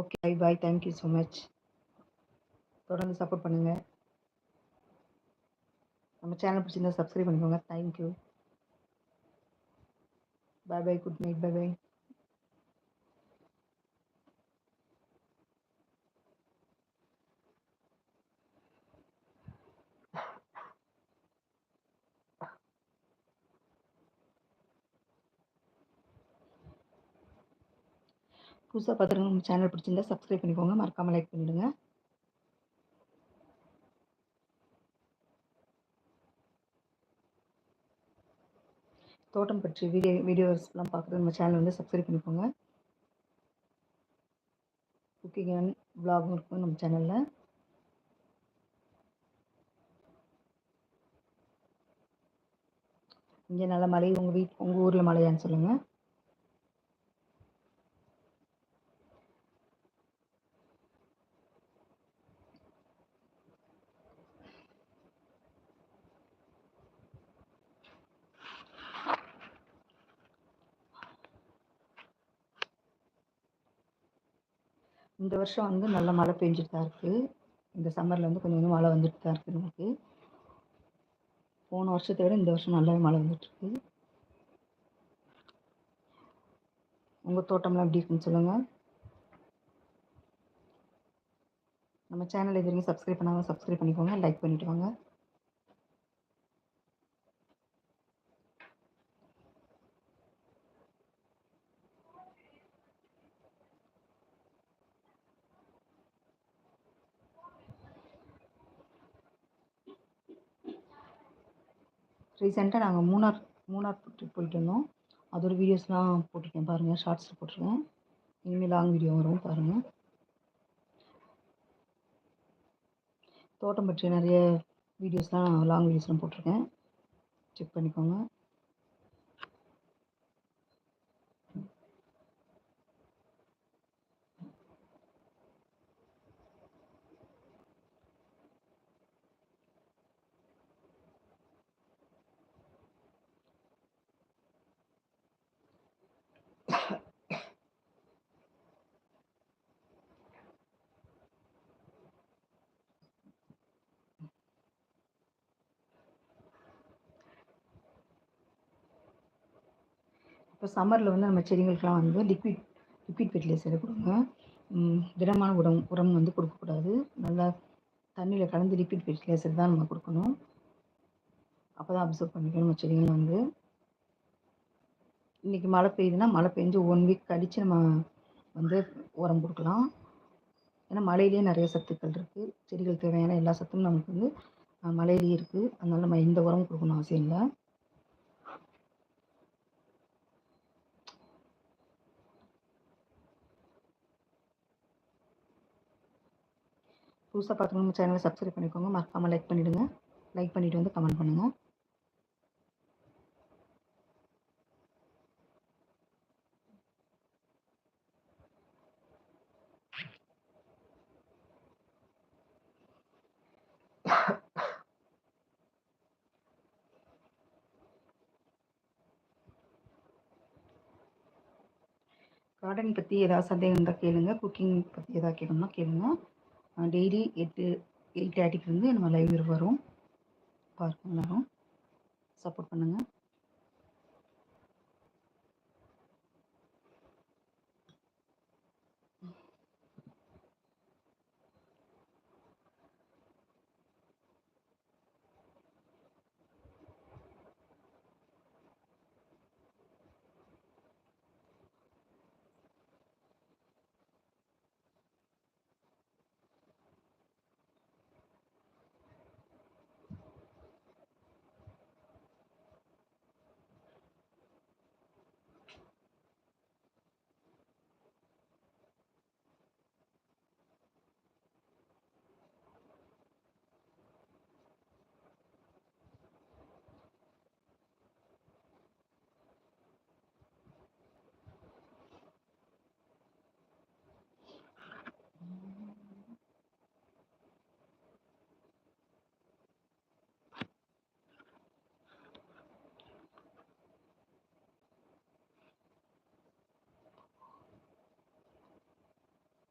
Okay, bye bye. Thank you so much. தொடர்ந்து support பண்ணுங்கள். நம்ம சேனல் பிடிச்சிருந்தா சப்ஸ்கிரைப் பண்ணிக்கோங்க. Thank you. Bye bye. Good night. Bye bye. புதுசாக பார்த்துருங்க. நம்ம சேனல் பிடிச்சிருந்தா சப்ஸ்கிரைப் பண்ணிக்கோங்க. மறக்காமல் லைக் பண்ணிவிடுங்க. தோட்டம் பற்றி வீடியோஸ்லாம் பார்க்குறது நம்ம சேனல் வந்து சப்ஸ்கிரைப் பண்ணிக்கோங்க. குக்கிங் அண்ட் விலாகும் இருக்கும் நம்ம சேனலில். இங்கே நல்ல மழை. உங்கள் ஊரில் மழையான்னு சொல்லுங்கள். இந்த வருஷம் வந்து நல்ல மழை பெஞ்சிட்டு தான் இருக்குது. இந்த சம்மரில் வந்து கொஞ்சம் மழை வந்துட்டு தான் இருக்குது நமக்கு. போன வருஷத்தை விட இந்த வருஷம் நல்லாவே மழை வந்துட்டுருக்கு. உங்கள் தோட்டம்லாம் எப்படி இருக்குன்னு சொல்லுங்கள். நம்ம சேனல் இது வரைக்கும் சப்ஸ்கிரைப் பண்ணாமல் சப்ஸ்கிரைப் பண்ணிக்கோங்க. லைக் பண்ணிவிட்டு வாங்க. ரீசெண்டாக நாங்கள் மூணார் ட்ரிப் போயிட்டு வந்தோம். அதோட வீடியோஸ்லாம் போட்டிருக்கேன் பாருங்கள். ஷார்ட்ஸில் போட்டிருக்கேன். இனிமேல் லாங் வீடியோ வரும் பாருங்கள். தோட்டம் பற்றி நிறைய வீடியோஸ்லாம் லாங் வீடியோஸ்லாம் போட்டிருக்கேன். செக் பண்ணிக்கோங்க. இப்போ சம்மரில் வந்து நம்ம செடிகளுக்கெலாம் வந்து லிக்விட் ஃபெர்டிலைசரை கொடுங்க. திடமான உரம் வந்து கொடுக்கக்கூடாது. நல்லா தண்ணியில் கலந்து லிக்விட் ஃபெர்டிலைசர் தான் நம்ம கொடுக்கணும். அப்போ தான் அப்சர்வ் பண்ணிக்கணும் நம்ம செடிகள் வந்து. இன்றைக்கி மழை பெய்யுதுன்னா மழை பெஞ்சு 1 வீக் கழித்து நம்ம வந்து உரம் கொடுக்கலாம். ஏன்னா மழையிலேயே நிறைய சத்துக்கள் இருக்குது. செடிகள் தேவையான எல்லா சத்தும் நமக்கு வந்து மழையிலேயே இருக்குது. அதனால் நம்ம எந்த உரம் கொடுக்கணும் அவசியம் இல்லை. புதுசாக பார்த்துக்கணும் நம்ம சேனலை சப்ஸ்கிரைப் பண்ணிக்கோங்க. மறக்காமல் லைக் பண்ணிவிடுங்க. லைக் பண்ணிவிட்டு வந்து கமெண்ட் பண்ணுங்கள். கார்டன் பற்றி ஏதாவது சந்தேகம் இருந்தால் கேளுங்க. குக்கிங் பற்றி ஏதாவது கேட்கணும்னா கேளுங்க. டெய்லி 8:30 நம்ம லைவ் வரும். பாருங்கள், எல்லாரும் சப்போர்ட் பண்ணுங்கள்.